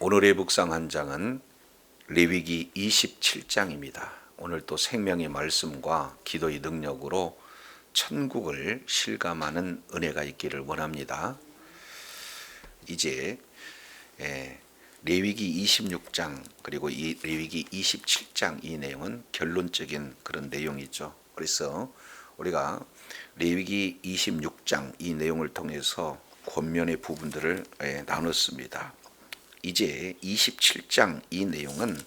오늘의 묵상 한 장은 레위기 27장입니다. 오늘 또 생명의 말씀과 기도의 능력으로 천국을 실감하는 은혜가 있기를 원합니다. 이제 레위기 26장 그리고 이 레위기 27장 이 내용은 결론적인 그런 내용이죠. 그래서 우리가 레위기 26장 이 내용을 통해서 권면의 부분들을 나눴습니다. 이제 27장 이 내용은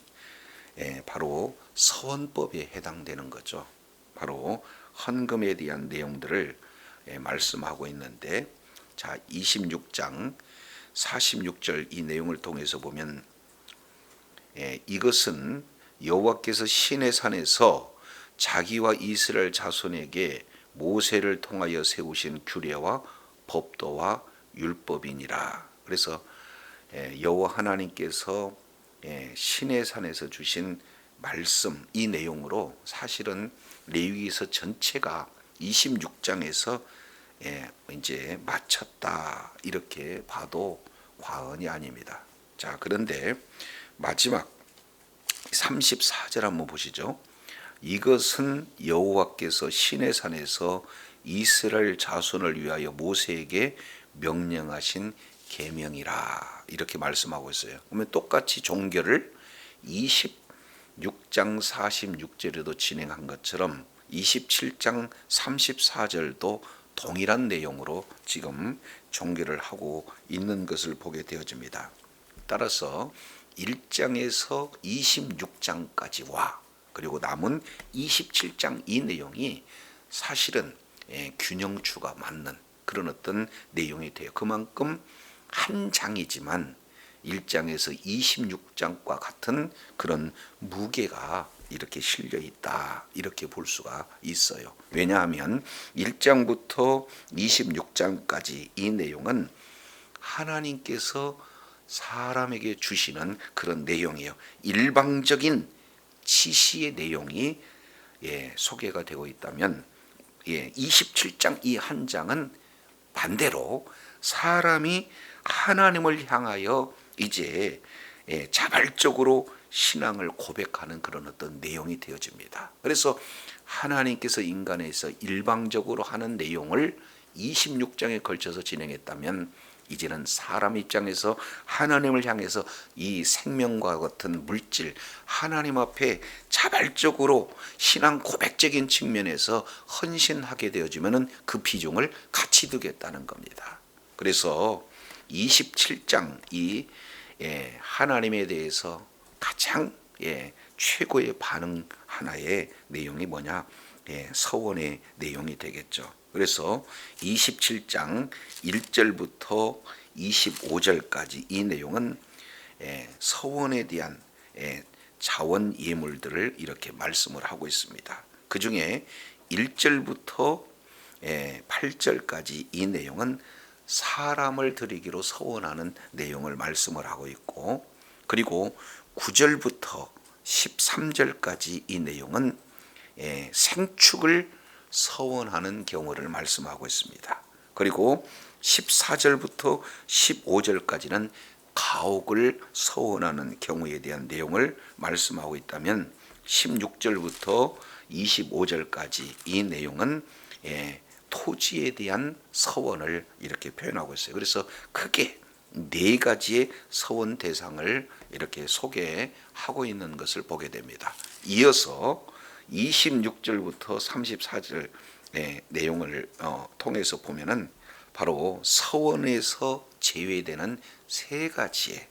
바로 서원법에 해당되는 거죠. 바로 헌금에 대한 내용들을 말씀하고 있는데, 자 26장 46절 이 내용을 통해서 보면 이것은 여호와께서 시내산에서 자기와 이스라엘 자손에게 모세를 통하여 세우신 규례와 법도와 율법이니라. 그래서 여호와 하나님께서 시내산에서 주신 말씀 이 내용으로 사실은 레위기서 전체가 26장에서 이제 마쳤다 이렇게 봐도 과언이 아닙니다. 자, 그런데 마지막 34절 한번 보시죠. 이것은 여호와께서 시내산에서 이스라엘 자손을 위하여 모세에게 명령하신 계명이라 이렇게 말씀하고 있어요. 그러면 똑같이 종결을 26장 46절에도 진행한 것처럼 27장 34절도 동일한 내용으로 지금 종결을 하고 있는 것을 보게 되어집니다. 따라서 1장에서 26장까지와 그리고 남은 27장 이 내용이 사실은 균형추가 맞는 그런 어떤 내용이 돼요. 그만큼 한 장이지만 1장에서 26장과 같은 그런 무게가 이렇게 실려 있다 이렇게 볼 수가 있어요. 왜냐하면 1장부터 26장까지 이 내용은 하나님께서 사람에게 주시는 그런 내용이에요. 일방적인 지시의 내용이 소개가 되고 있다면 27장 이 한 장은 반대로 사람이 하나님을 향하여 이제 자발적으로 신앙을 고백하는 그런 어떤 내용이 되어집니다. 그래서 하나님께서 인간에서 일방적으로 하는 내용을 26장에 걸쳐서 진행했다면 이제는 사람 입장에서 하나님을 향해서 이 생명과 같은 물질 하나님 앞에 자발적으로 신앙 고백적인 측면에서 헌신하게 되어지면 그 비중을 같이 두겠다는 겁니다. 그래서 27장 이 하나님에 대해서 가장 최고의 반응 하나의 내용이 뭐냐? 서원의 내용이 되겠죠. 그래서 27장 1절부터 25절까지 이 내용은 서원에 대한 자원 예물들을 이렇게 말씀을 하고 있습니다. 그 중에 1절부터 8절까지 이 내용은 사람을 드리기로 서원하는 내용을 말씀을 하고 있고, 그리고 9절부터 13절까지 이 내용은 생축을 서원하는 경우를 말씀하고 있습니다. 그리고 14절부터 15절까지는 가옥을 서원하는 경우에 대한 내용을 말씀하고 있다면 16절부터 25절까지 이 내용은 토지에 대한 서원을 이렇게 표현하고 있어요. 그래서 크게 네 가지의 서원 대상을 이렇게 소개하고 있는 것을 보게 됩니다. 이어서 26절부터 34절 내용을 통해서 보면은 바로 서원에서 제외되는 세 가지의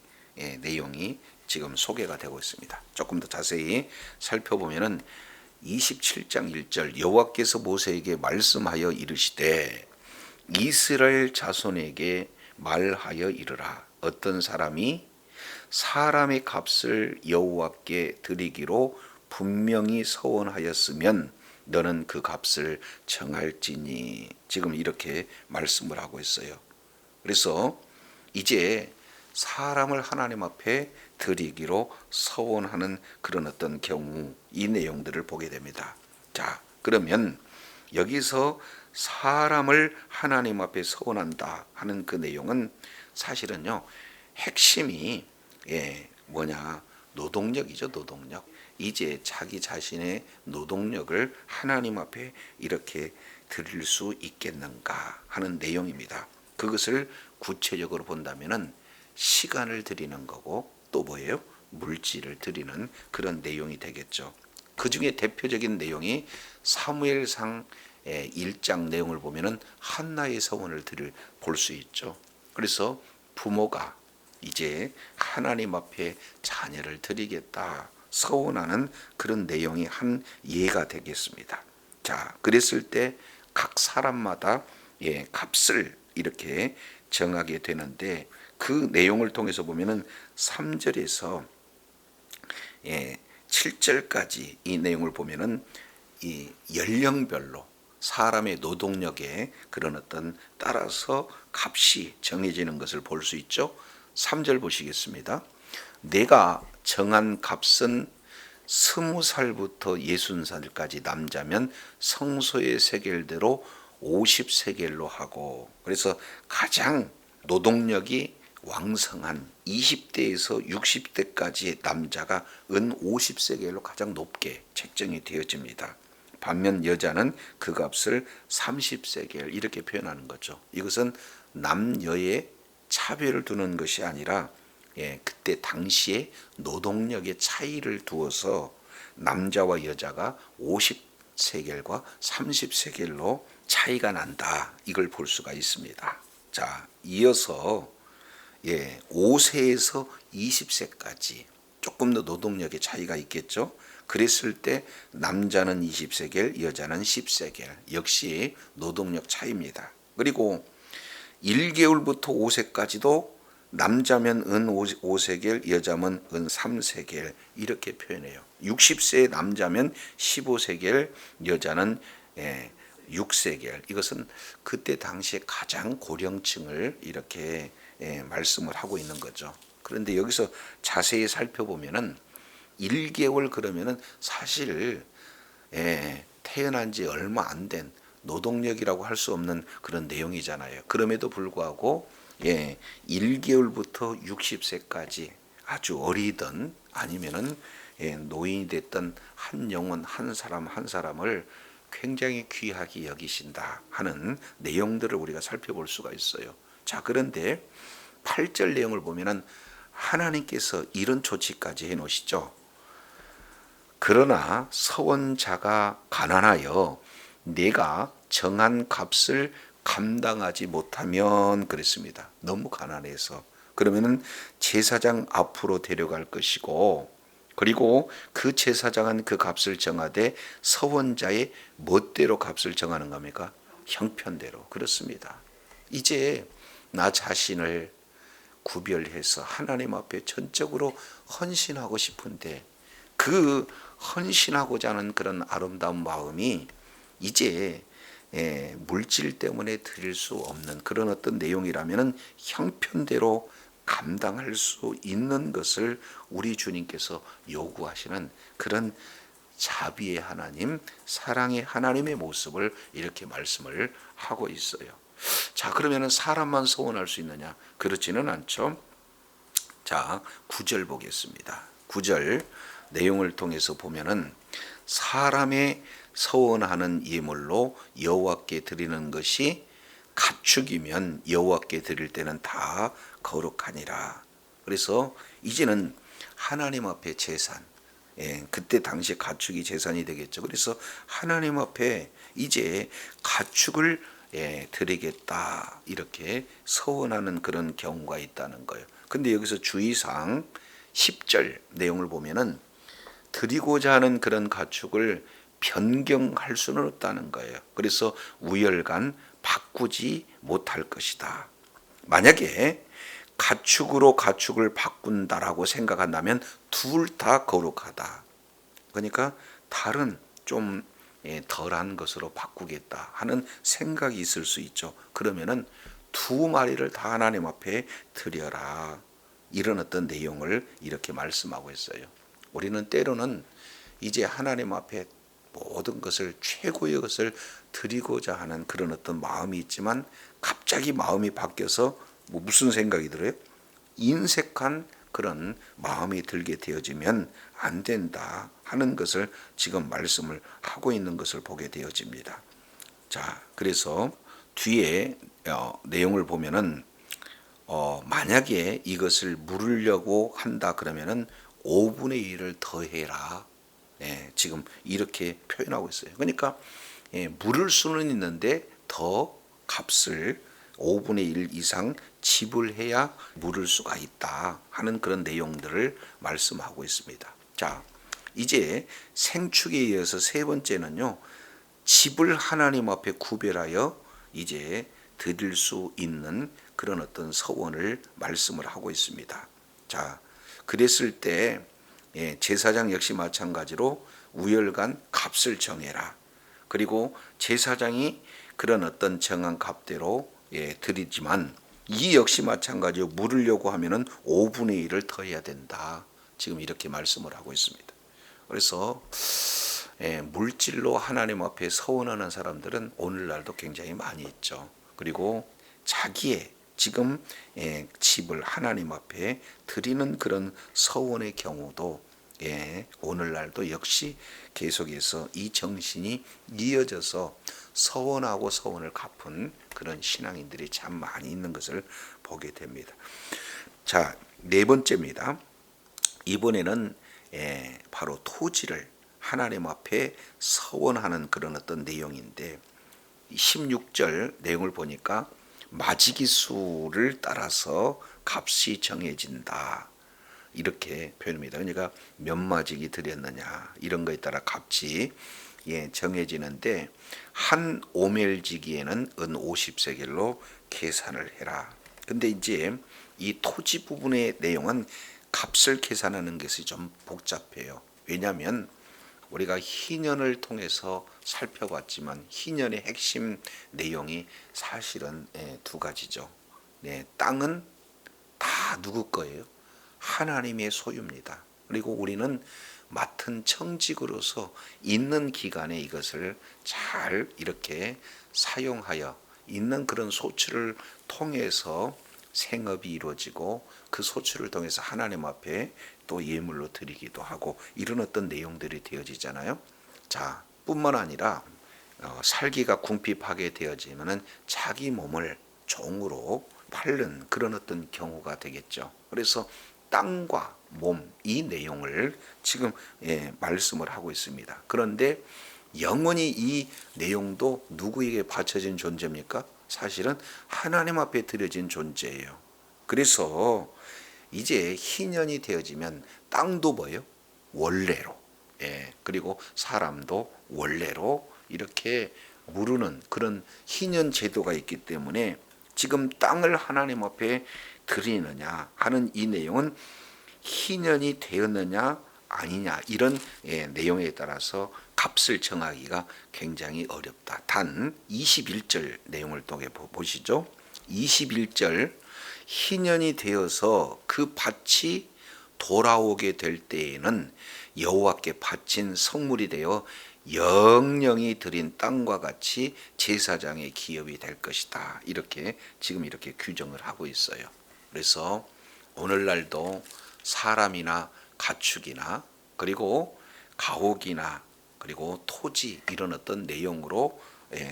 내용이 지금 소개가 되고 있습니다. 조금 더 자세히 살펴보면은 27장 1절 여호와께서 모세에게 말씀하여 이르시되 이스라엘 자손에게 말하여 이르라. 어떤 사람이 사람의 값을 여호와께 드리기로 분명히 서원하였으면 너는 그 값을 정할지니. 지금 이렇게 말씀을 하고 있어요. 그래서 이제 사람을 하나님 앞에 드리기로 서원하는 그런 어떤 경우 이 내용들을 보게 됩니다. 자, 그러면 여기서 사람을 하나님 앞에 서원한다 하는 그 내용은 사실은요 핵심이 노동력이죠, 노동력. 이제 자기 자신의 노동력을 하나님 앞에 이렇게 드릴 수 있겠는가 하는 내용입니다. 그것을 구체적으로 본다면은 시간을 드리는 거고 또 뭐예요? 물질을 드리는 그런 내용이 되겠죠. 그 중에 대표적인 내용이 사무엘상 1장 내용을 보면은 한나의 서원을 볼 수 있죠. 그래서 부모가 이제 하나님 앞에 자녀를 드리겠다 서원하는 그런 내용이 한 예가 되겠습니다. 자, 그랬을 때 각 사람마다 값을 이렇게 정하게 되는데 그 내용을 통해서 보면은 3절에서 7절까지 이 내용을 보면은 이 연령별로 사람의 노동력에 그런 어떤 따라서 값이 정해지는 것을 볼 수 있죠. 3절 보시겠습니다. 내가 정한 값은 20살부터 60살까지 남자면 성소의 세겔대로 50세겔로 하고, 그래서 가장 노동력이 왕성한 20대에서 60대까지의 남자가 은 50세겔로 가장 높게 책정이 되어집니다. 반면 여자는 그 값을 30세겔 이렇게 표현하는 거죠. 이것은 남녀의 차별을 두는 것이 아니라 그때 당시에 노동력의 차이를 두어서 남자와 여자가 50세겔과 30세겔로 차이가 난다. 이걸 볼 수가 있습니다. 자, 이어서 5세에서 20세까지 조금 더 노동력의 차이가 있겠죠. 그랬을 때 남자는 20세겔, 여자는 10세겔. 역시 노동력 차이입니다. 그리고 1개월부터 5세까지도 남자면 은 5세겔, 여자면 은 3세겔 이렇게 표현해요. 60세 남자면 15세겔, 여자는 6세겔. 이것은 그때 당시에 가장 고령층을 이렇게 말씀을 하고 있는 거죠. 그런데 여기서 자세히 살펴보면은 1개월 그러면은 사실 태어난 지 얼마 안 된 노동력이라고 할 수 없는 그런 내용이잖아요. 그럼에도 불구하고 1개월부터 60세까지 아주 어리든 아니면은 노인이 됐던 한 영혼 한 사람 한 사람을 굉장히 귀하게 여기신다 하는 내용들을 우리가 살펴볼 수가 있어요. 자, 그런데 8절 내용을 보면은 하나님께서 이런 조치까지 해 놓으시죠. 그러나 서원자가 가난하여 내가 정한 값을 감당하지 못하면 그랬습니다. 너무 가난해서. 그러면은 제사장 앞으로 데려갈 것이고, 그리고 그 제사장은 그 값을 정하되 서원자의 멋대로 값을 정하는 겁니까? 형편대로. 그렇습니다. 이제 나 자신을 구별해서 하나님 앞에 전적으로 헌신하고 싶은데 그 헌신하고자 하는 그런 아름다운 마음이 이제 물질 때문에 드릴 수 없는 그런 어떤 내용이라면 형편대로 감당할 수 있는 것을 우리 주님께서 요구하시는 그런 자비의 하나님, 사랑의 하나님의 모습을 이렇게 말씀을 하고 있어요. 자, 그러면 사람만 소원할 수 있느냐? 그렇지는 않죠. 자, 9절 보겠습니다. 9절 내용을 통해서 보면은 사람의 서원하는 예물로 여호와께 드리는 것이 가축이면 여호와께 드릴 때는 다 거룩하니라. 그래서 이제는 하나님 앞에 제산, 그때 당시에 가축이 제산이 되겠죠. 그래서 하나님 앞에 이제 가축을 드리겠다 이렇게 서원하는 그런 경우가 있다는 거예요. 근데 여기서 주의사항 10절 내용을 보면은 드리고자 하는 그런 가축을 변경할 수는 없다는 거예요. 그래서 우열간 바꾸지 못할 것이다. 만약에 가축으로 가축을 바꾼다라고 생각한다면 둘 다 거룩하다. 그러니까 다른 좀 덜한 것으로 바꾸겠다 하는 생각이 있을 수 있죠. 그러면은 두 마리를 다 하나님 앞에 드려라. 이런 어떤 내용을 이렇게 말씀하고 있어요. 우리는 때로는 이제 하나님 앞에 모든 것을 최고의 것을 드리고자 하는 그런 어떤 마음이 있지만 갑자기 마음이 바뀌어서 무슨 생각이 들어요? 인색한 그런 마음이 들게 되어지면 안 된다 하는 것을 지금 말씀을 하고 있는 것을 보게 되어집니다. 자, 그래서 뒤에 내용을 보면은 만약에 이것을 물으려고 한다 그러면은 5분의 1을 더해라. 예, 지금 이렇게 표현하고 있어요. 그러니까 물을 수는 있는데 더 값을 5분의 1 이상 지불해야 물을 수가 있다 하는 그런 내용들을 말씀하고 있습니다. 자, 이제 생축에 이어서 세 번째는요. 집을 하나님 앞에 구별하여 이제 드릴 수 있는 그런 어떤 서원을 말씀을 하고 있습니다. 자, 그랬을 때 제사장 역시 마찬가지로 우열간 값을 정해라. 그리고 제사장이 그런 어떤 정한 값대로 드리지만 이 역시 마찬가지로 물으려고 하면은 5분의 1을 더해야 된다. 지금 이렇게 말씀을 하고 있습니다. 그래서 물질로 하나님 앞에 서원하는 사람들은 오늘날도 굉장히 많이 있죠. 그리고 자기의 지금 집을 하나님 앞에 드리는 그런 서원의 경우도 오늘날도 역시 계속해서 이 정신이 이어져서 서원하고 서원을 갚은 그런 신앙인들이 참 많이 있는 것을 보게 됩니다. 자, 네 번째입니다. 이번에는 바로 토지를 하나님 앞에 서원하는 그런 어떤 내용인데 16절 내용을 보니까 마지기수를 따라서 값이 정해진다. 이렇게 표현합니다. 그러니까 몇 마지기 드렸느냐 이런 거에 따라 값이 정해지는데 한 오멜지기에는 은 50세겔로 계산을 해라. 근데 이제 이 토지 부분의 내용은 값을 계산하는 것이 좀 복잡해요. 왜냐하면 우리가 희년을 통해서 살펴봤지만 희년의 핵심 내용이 사실은 두 가지죠. 땅은 다 누구 거예요? 하나님의 소유입니다. 그리고 우리는 맡은 청직으로서 있는 기간에 이것을 잘 이렇게 사용하여 있는 그런 소출을 통해서 생업이 이루어지고 그 소출을 통해서 하나님 앞에 또 예물로 드리기도 하고 이런 어떤 내용들이 되어지잖아요. 자, 뿐만 아니라 살기가 궁핍하게 되어지면은 자기 몸을 종으로 팔는 그런 어떤 경우가 되겠죠. 그래서 땅과 몸 이 내용을 지금 말씀을 하고 있습니다. 그런데 영원히 이 내용도 누구에게 바쳐진 존재입니까? 사실은 하나님 앞에 드려진 존재예요. 그래서 이제 희년이 되어지면 땅도 뭐예요? 원래로. 그리고 사람도 원래로 이렇게 무르는 그런 희년 제도가 있기 때문에 지금 땅을 하나님 앞에 드리느냐 하는 이 내용은 희년이 되었느냐 아니냐 이런 내용에 따라서 값을 정하기가 굉장히 어렵다. 단 21절 내용을 통해 보시죠. 21절 희년이 되어서 그 밭이 돌아오게 될 때에는 여호와께 바친 성물이 되어 영영이 드린 땅과 같이 제사장의 기업이 될 것이다. 이렇게 지금 이렇게 규정을 하고 있어요. 그래서 오늘날도 사람이나 가축이나 그리고 가옥이나 그리고 토지 이런 어떤 내용으로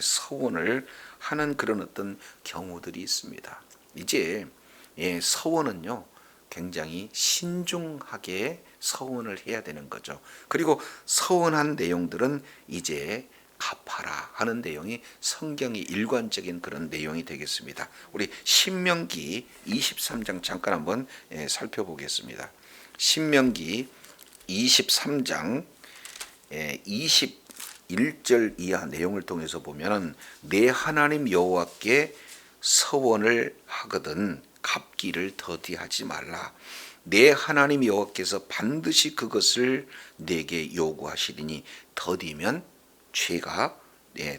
서원을 하는 그런 어떤 경우들이 있습니다. 이제 서원은요 굉장히 신중하게 서원을 해야 되는 거죠. 그리고 서원한 내용들은 이제 갚아라 하는 내용이 성경의 일관적인 그런 내용이 되겠습니다. 우리 신명기 23장 잠깐 한번 살펴보겠습니다. 신명기 23장 21절 이하 내용을 통해서 보면은 내 하나님 여호와께 서원을 하거든 갚기를 더디하지 말라. 내 하나님 여호와께서 반드시 그것을 내게 요구하시리니 더디면 죄가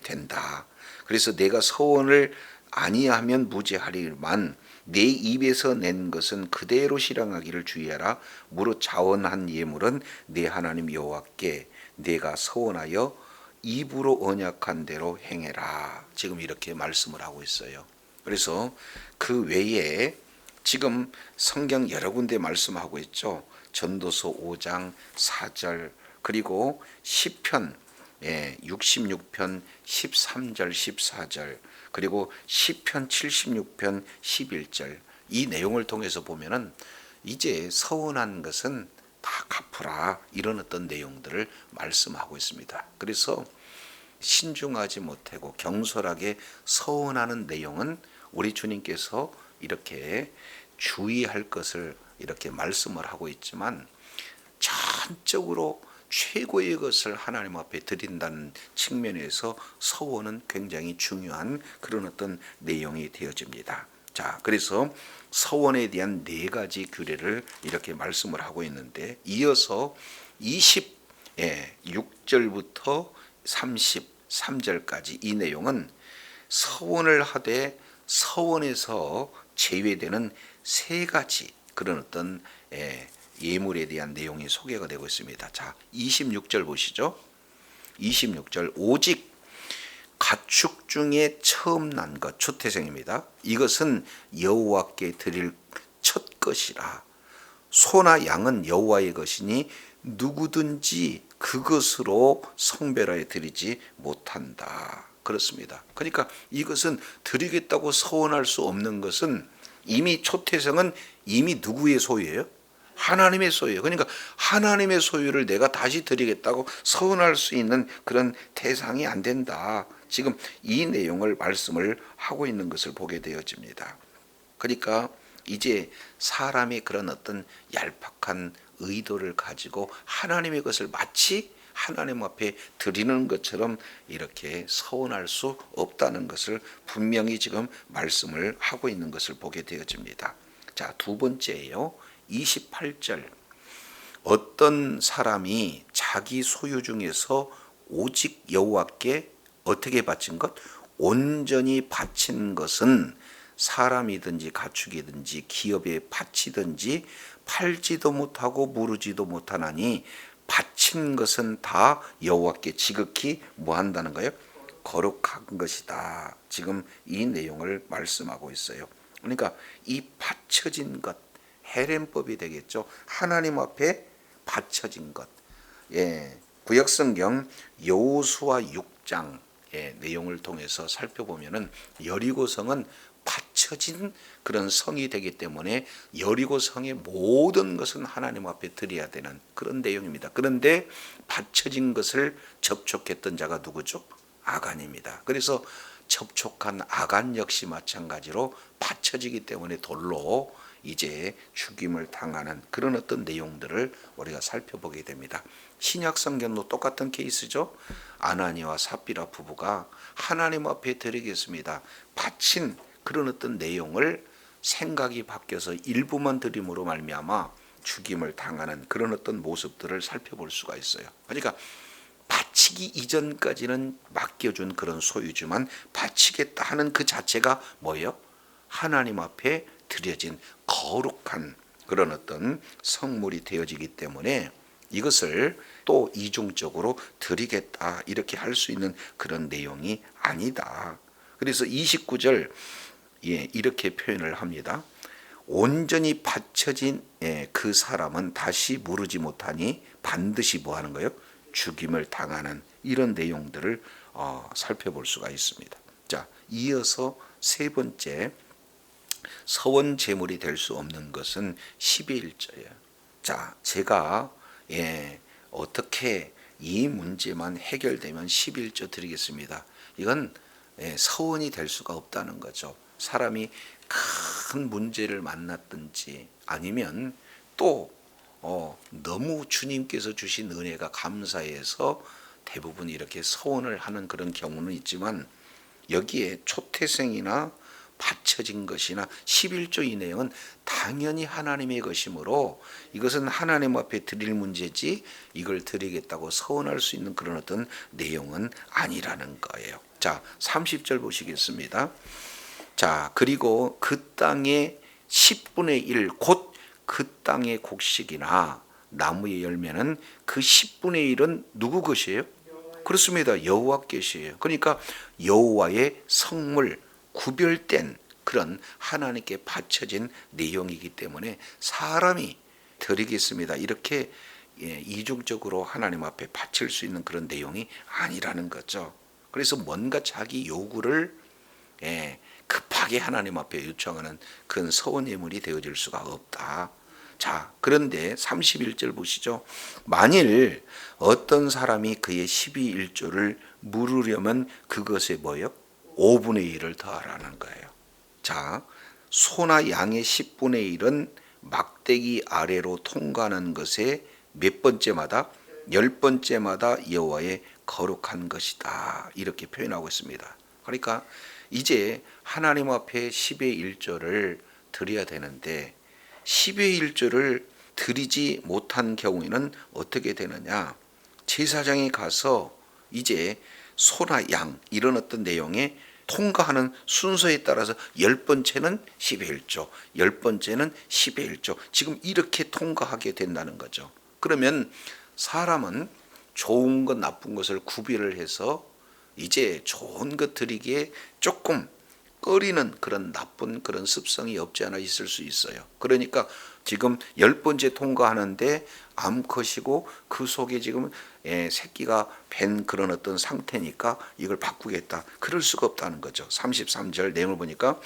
된다. 그래서 내가 서원을 아니하면 무죄하리만 내 입에서 낸 것은 그대로 실행하기를 주의하라. 무릇 자원한 예물은 내 하나님 여호와께 내가 서원하여 입으로 언약한 대로 행해라. 지금 이렇게 말씀을 하고 있어요. 그래서 그 외에 지금 성경 여러 군데 말씀하고 있죠. 전도서 5장 4절 그리고 시편 66편 13절 14절 그리고 시편 76편 11절 이 내용을 통해서 보면은 이제 서운한 것은 다 갚으라 이런 어떤 내용들을 말씀하고 있습니다. 그래서 신중하지 못하고 경솔하게 서운하는 내용은 우리 주님께서 이렇게 주의할 것을 이렇게 말씀을 하고 있지만 전적으로 최고의 것을 하나님 앞에 드린다는 측면에서 서원은 굉장히 중요한 그런 어떤 내용이 되어집니다. 자, 그래서 서원에 대한 네 가지 규례를 이렇게 말씀을 하고 있는데 이어서 26절부터 33절까지 이 내용은 서원을 하되 서원에서 제외되는 세 가지 그런 어떤 예물에 대한 내용이 소개가 되고 있습니다. 자, 26절 보시죠. 26절 오직 가축 중에 처음 난 것 초태생입니다. 이것은 여호와께 드릴 첫 것이라. 소나 양은 여호와의 것이니 누구든지 그것으로 성별하여 드리지 못한다. 그렇습니다. 그러니까 이것은 드리겠다고 서원할 수 없는 것은 이미 초태생은 이미 누구의 소유예요? 하나님의 소유예요. 그러니까 하나님의 소유를 내가 다시 드리겠다고 서원할 수 있는 그런 대상이 안 된다. 지금 이 내용을 말씀을 하고 있는 것을 보게 되어집니다. 그러니까 이제 사람이 그런 어떤 얄팍한 의도를 가지고 하나님의 것을 마치 하나님 앞에 드리는 것처럼 이렇게 서운할 수 없다는 것을 분명히 지금 말씀을 하고 있는 것을 보게 되어집니다. 자, 두 번째예요. 28절 어떤 사람이 자기 소유 중에서 오직 여호와께 어떻게 바친 것? 온전히 바친 것은 사람이든지 가축이든지 기업에 바치든지 팔지도 못하고 무르지도 못하나니 바친 것은 다 여호와께 지극히 뭐 한다는 거예요? 거룩한 것이다. 지금 이 내용을 말씀하고 있어요. 그러니까 이 바쳐진 것 헤렘법이 되겠죠. 하나님 앞에 바쳐진 것. 구약성경 여호수아 6장 내용을 통해서 살펴보면은 여리고성은 바쳐진 그런 성이 되기 때문에 여리고성의 모든 것은 하나님 앞에 드려야 되는 그런 내용입니다. 그런데 바쳐진 것을 접촉했던 자가 누구죠? 아간입니다. 그래서 접촉한 아간 역시 마찬가지로 바쳐지기 때문에 돌로 이제 죽임을 당하는 그런 어떤 내용들을 우리가 살펴보게 됩니다. 신약 성경도 똑같은 케이스죠. 아나니와 삽비라 부부가 하나님 앞에 드리겠습니다. 바친 그런 어떤 내용을 생각이 바뀌어서 일부만 드림으로 말미암아 죽임을 당하는 그런 어떤 모습들을 살펴볼 수가 있어요. 그러니까 바치기 이전까지는 맡겨준 그런 소유지만 바치겠다 하는 그 자체가 뭐예요? 하나님 앞에 드려진 거룩한 그런 어떤 성물이 되어지기 때문에 이것을 또 이중적으로 드리겠다 이렇게 할 수 있는 그런 내용이 아니다. 그래서 29절 이렇게 표현을 합니다. 온전히 바쳐진 그 사람은 다시 무르지 못하니 반드시 뭐 하는 거예요? 죽임을 당하는 이런 내용들을 살펴볼 수가 있습니다. 자, 이어서 세 번째 서원 제물이 될 수 없는 것은 12일절이에요. 자, 제가 어떻게 이 문제만 해결되면 11조 드리겠습니다. 이건 서원이 될 수가 없다는 거죠. 사람이 큰 문제를 만났든지 아니면 또 너무 주님께서 주신 은혜가 감사해서 대부분 이렇게 서원을 하는 그런 경우는 있지만 여기에 초태생이나 바쳐진 것이나 11조 이 내용은 당연히 하나님의 것이므로 이것은 하나님 앞에 드릴 문제지 이걸 드리겠다고 서원할 수 있는 그런 어떤 내용은 아니라는 거예요. 자, 30절 보시겠습니다. 자, 그리고 그 땅의 10분의 1 곧 그 땅의 곡식이나 나무의 열매는 그 10분의 1은 누구 것이에요? 그렇습니다. 여호와 것이에요. 그러니까 여호와의 성물 구별된 그런 하나님께 바쳐진 내용이기 때문에 사람이 드리겠습니다 이렇게 이중적으로 하나님 앞에 바칠 수 있는 그런 내용이 아니라는 거죠. 그래서 뭔가 자기 요구를 급하게 하나님 앞에 요청하는 그런 서원 예물이 되어질 수가 없다. 자, 그런데 31절 보시죠. 만일 어떤 사람이 그의 12일조를 물으려면 그것에 뭐요? 5분의 1을 더하라는 거예요. 자, 소나 양의 10분의 1은 막대기 아래로 통과하는 것에 몇 번째마다? 10번째마다 여호와의 거룩한 것이다. 이렇게 표현하고 있습니다. 그러니까 이제 하나님 앞에 10의 1조를 드려야 되는데 10의 1조를 드리지 못한 경우에는 어떻게 되느냐? 제사장에 가서 이제 소나 양 이런 어떤 내용에 통과하는 순서에 따라서 10번째는 10의 1조, 10번째는 10의 1조 지금 이렇게 통과하게 된다는 거죠. 그러면 사람은 좋은 것 나쁜 것을 구별을 해서 이제 좋은 것 드리기에 조금 꺼리는 그런 나쁜 그런 습성이 없지 않아 있을 수 있어요. 그러니까 지금 10번째 통과하는데 암컷이고 그 속에 지금 새끼가 밴 그런 어떤 상태니까 이걸 바꾸겠다. 그럴 수가 없다는 거죠. 33절 내용을 보니까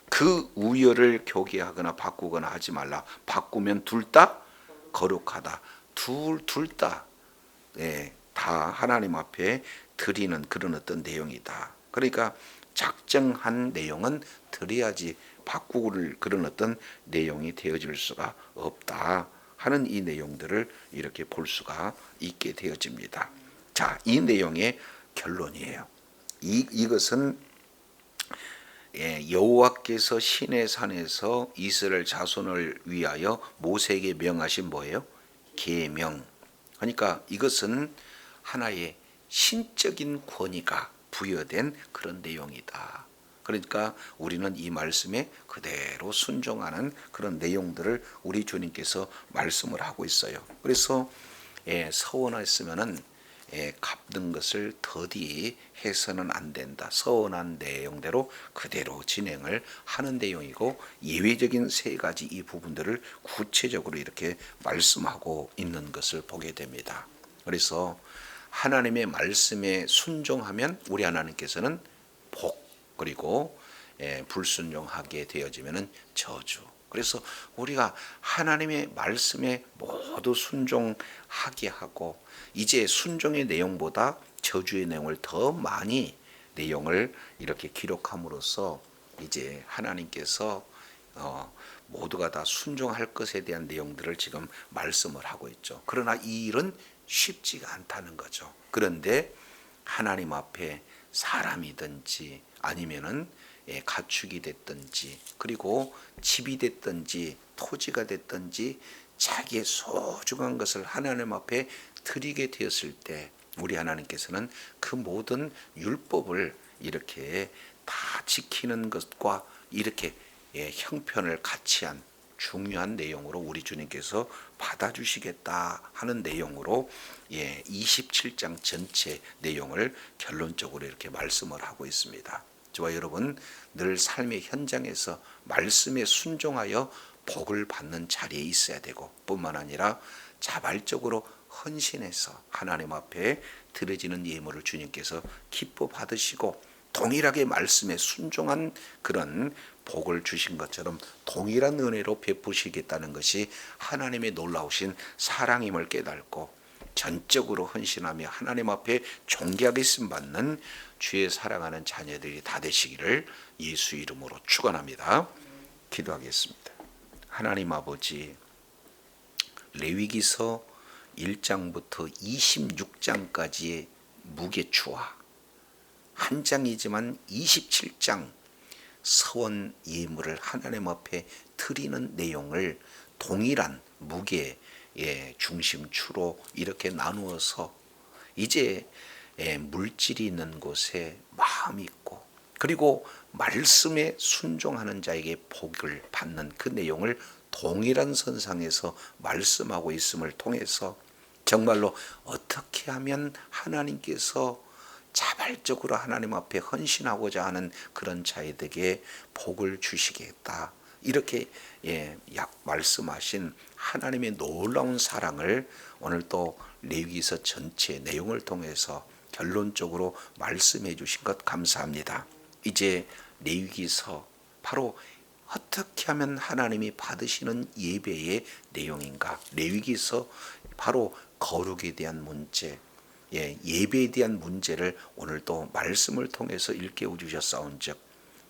그 우열을 교개하거나 바꾸거나 하지 말라. 바꾸면 둘 다 거룩하다. 둘 다 다 하나님 앞에 드리는 그런 어떤 내용이다. 그러니까 작정한 내용은 드려야지 바꾸고를 그런 어떤 내용이 되어질 수가 없다 하는 이 내용들을 이렇게 볼 수가 있게 되어집니다. 자, 이 내용의 결론이에요. 이것은 여호와께서 시내산에서 이스라엘 자손을 위하여 모세에게 명하신 뭐예요? 계명. 그러니까 이것은 하나의 신적인 권위가 부여된 그런 내용이다. 그러니까 우리는 이 말씀에 그대로 순종하는 그런 내용들을 우리 주님께서 말씀을 하고 있어요. 그래서 서원했으면은 갚는 것을 더디 해서는 안 된다. 서원한 내용대로 그대로 진행을 하는 내용이고 예외적인 세 가지 이 부분들을 구체적으로 이렇게 말씀하고 있는 것을 보게 됩니다. 그래서 하나님의 말씀에 순종하면 우리 하나님께서는 복 그리고 불순종하게 되어지면 저주. 그래서 우리가 하나님의 말씀에 모두 순종하게 하고 이제 순종의 내용보다 저주의 내용을 더 많이 내용을 이렇게 기록함으로써 이제 하나님께서 모두가 다 순종할 것에 대한 내용들을 지금 말씀을 하고 있죠. 그러나 이 일은 쉽지가 않다는 거죠. 그런데 하나님 앞에 사람이든지 아니면은 가축이 됐든지 그리고 집이 됐든지 토지가 됐든지 자기의 소중한 것을 하나님 앞에 드리게 되었을 때 우리 하나님께서는 그 모든 율법을 이렇게 다 지키는 것과 이렇게 형편을 같이 한 중요한 내용으로 우리 주님께서 받아주시겠다 하는 내용으로 27장 전체 내용을 결론적으로 이렇게 말씀을 하고 있습니다. 저와 여러분 늘 삶의 현장에서 말씀에 순종하여 복을 받는 자리에 있어야 되고 뿐만 아니라 자발적으로 헌신해서 하나님 앞에 드려지는 예물을 주님께서 기뻐 받으시고 동일하게 말씀에 순종한 그런 복을 주신 것처럼 동일한 은혜로 베푸시겠다는 것이 하나님의 놀라우신 사랑임을 깨닫고 전적으로 헌신하며 하나님 앞에 존귀하게 쓰임받는 주의 사랑하는 자녀들이 다 되시기를 예수 이름으로 축원합니다. 기도하겠습니다. 하나님 아버지, 레위기서 1장부터 26장까지의 무게추와 한 장이지만 27장 서원 예물을 하나님 앞에 드리는 내용을 동일한 무게의 중심추로 이렇게 나누어서 이제 물질이 있는 곳에 마음이 있고 그리고 말씀에 순종하는 자에게 복을 받는 그 내용을 동일한 선상에서 말씀하고 있음을 통해서 정말로 어떻게 하면 하나님께서 자발적으로 하나님 앞에 헌신하고자 하는 그런 자에게 복을 주시겠다. 이렇게 말씀하신 하나님의 놀라운 사랑을 오늘 또 레위기서 전체 내용을 통해서 결론적으로 말씀해 주신 것 감사합니다. 이제 레위기서 바로 어떻게 하면 하나님이 받으시는 예배의 내용인가? 레위기서 바로 거룩에 대한 문제, 예배에 대한 문제를 오늘 또 말씀을 통해서 일깨워 주셨사온즉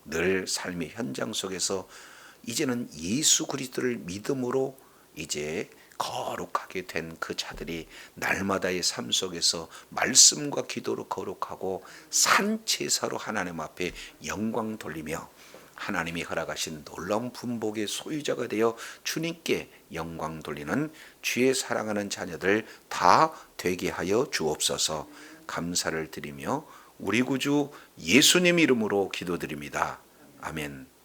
늘 삶의 현장 속에서 이제는 예수 그리스도를 믿음으로 이제 거룩하게 된 그 자들이 날마다의 삶 속에서 말씀과 기도로 거룩하고 산제사로 하나님 앞에 영광 돌리며 하나님이 허락하신 놀라운 분복의 소유자가 되어 주님께 영광 돌리는 주의 사랑하는 자녀들 다 되게 하여 주옵소서. 감사를 드리며 우리 구주 예수님 이름으로 기도드립니다. 아멘.